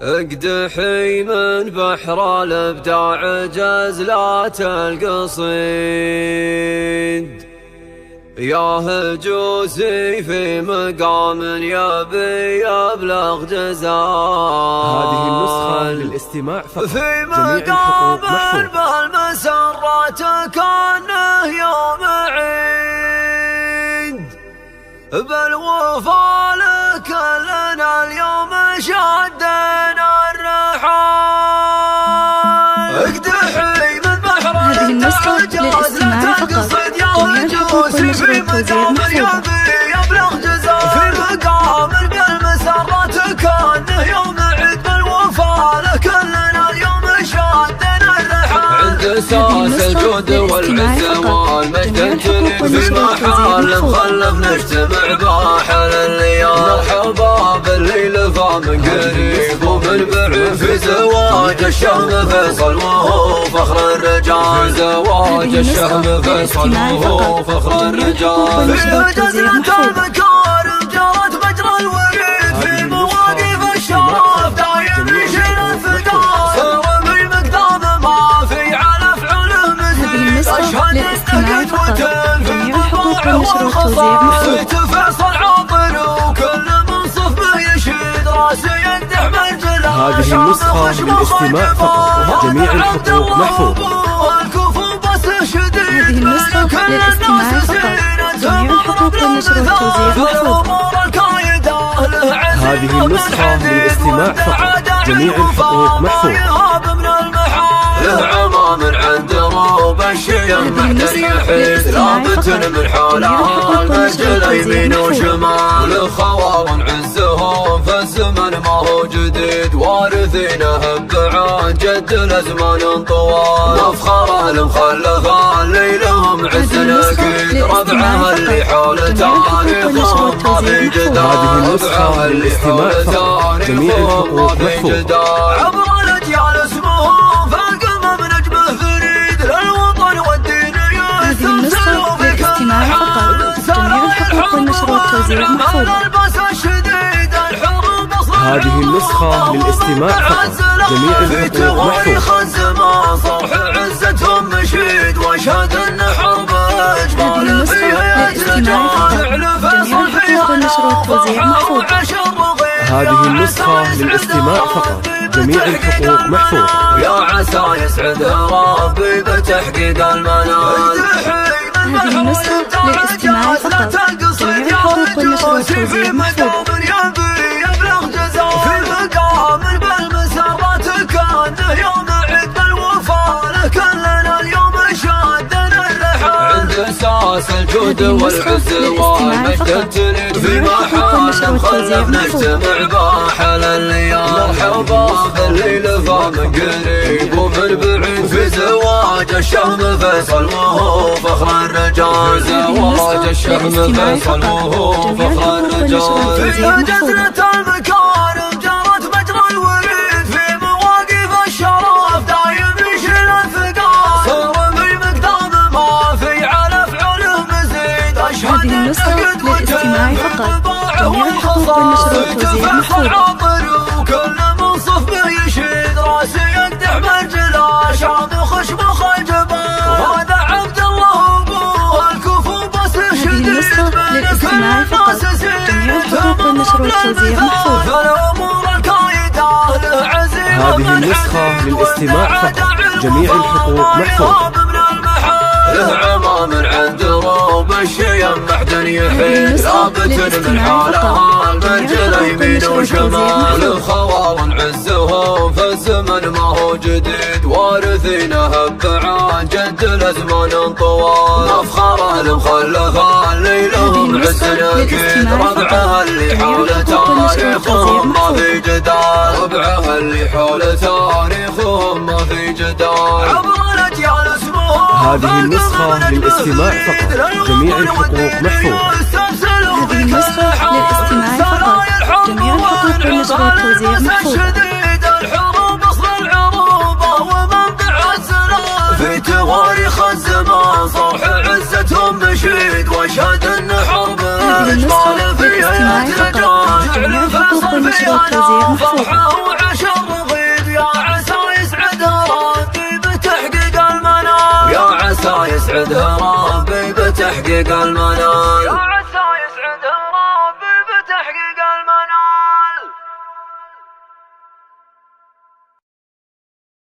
اقدحي من بحر الابداع جزلات القصيد، يا هجوسي في مقام يبي يبلغ جزال. هذه النسخة للاستماع فقط. في مقام بالمسرات كانه يوم عيد، بالوفا لك لنا اليوم شدنا الرحال. اقدحي من بحر النسخة للاستماع فقط. في مقام يبي يبلغ جزال، في مقام بالمسرات كانه يوم عيد، بالوفا لك لنا اليوم شدنا الرحال. عند اساس الجود والعز والمجد في محال مخلف نجتمع باحل الليال. الحباب اللي لفى من قريب ومن بعيد، في زواج الشهم فيصل وهو فخر الرجال. زواج الشهم فيصل وهو فخر الرجال. في جزرة المكارم جرت مجرى الوريد، في مواقف الشرف دايم يشيل الثقال. صار بالمقدام ما في على فعله مزيد، اشهد التقد وتنفي الطباع والخصائص. فيصل عاطل وكل منصف ما يشيد، راسي يقدح مرجله. هذه النسخة للاستماع فقط، جميع الحقوق محفوظة. هذه النسخة للاستماع فقط، جميع الحقوق والنشر والتوزيع محفوظة. هذه النسخة للاستماع فقط، جميع الحقوق محفوظة. العمى من عند روب الشيم معدن يحيد، رابط من حولها المسجد يمين وشمال. الخوارن عزهم فالزمن ما هو جديد، وارثينهم بعد جد الازمان طوال. مفخره المخلفه اللي لهم عز اكيد، ربعها اللي حول تاريخهم ما في جدال. هذه النسخة للاستماع فقط، جميع الحقوق محفوظة. عبر الاجيال اسمهم هذه النسخة للاستماع فقط، جميع الحقوق محفوظة. صرح عزتهم مشيد، واشهد ان حرب اجبار فيها يتجال. فيصل فيها هذه النسخة للاستماع فقط، جميع الحقوق محفوظة. يا عسى يسعد ربي بتحقيق المنال. هذه النسخة للاستماع فقط، جميع الحقوق والنشر والتوزيع محفوظة. في مقام بالمسرات كانه يوم عيد، بالوفا لك لنا اليوم شدنا الرحال. عند اساس الجود والعز والمجد تريد، في محال مخلف نجتمع باحل الليال. الحباب اللي لفى من قريب ومن بعيد، في زواج الشهم فيصل وهو فخر الرجال. زواج الشهم فيصل وهو فخر الرجال. في جزرة المكارم جرت مجرى الوريد، في مواقف الشرف دايم يشيل الثقال. صار بالمقدام ما في على فعله مزيد، اشهد التقد للاستماع فقط، جميع الحقوق والنشر والتوزيع محفوظة. وكل منصف ما يشيد، راسي يقدح مرجله. شامخ شمخ الجبال، هذا عبد الله ابوه الكفو بس شديد. هذه النسخة للاستماع فقط، جميع الحقوق والنشر والتوزيع محفوظة. هذه النسخة للاستماع فقط، جميع الحقوق محفوظة. العمى من عند روب الشيم معدن يحيد، رابط من حولها المرجل يمين وشمال. الخوارن عزهم فالزمن ما هو جديد، وارثينهم بعد جد الازمان طوال. مفخره المخلفه اللي لهم عز اكيد، ربعها اللي حول تاريخهم ما في جدال. ربعها اللي حول تاريخهم ما في جدال. هذه النسخة للاستماع فقط، جميع الحقوق محفوظة. هذه النسخة للاستماع فقط، جميع الحقوق والنشر والتوزيع محفوظة. الحروب اصل العروبة ومنبع السلام، في تواريخ الزمان صرح عزتهم مشيد، واشهد ان حرب اجبار فيها يتجال. جعل فيصل فيها فرحة وعشاء. يسعدها ربي بتحقيق المنال.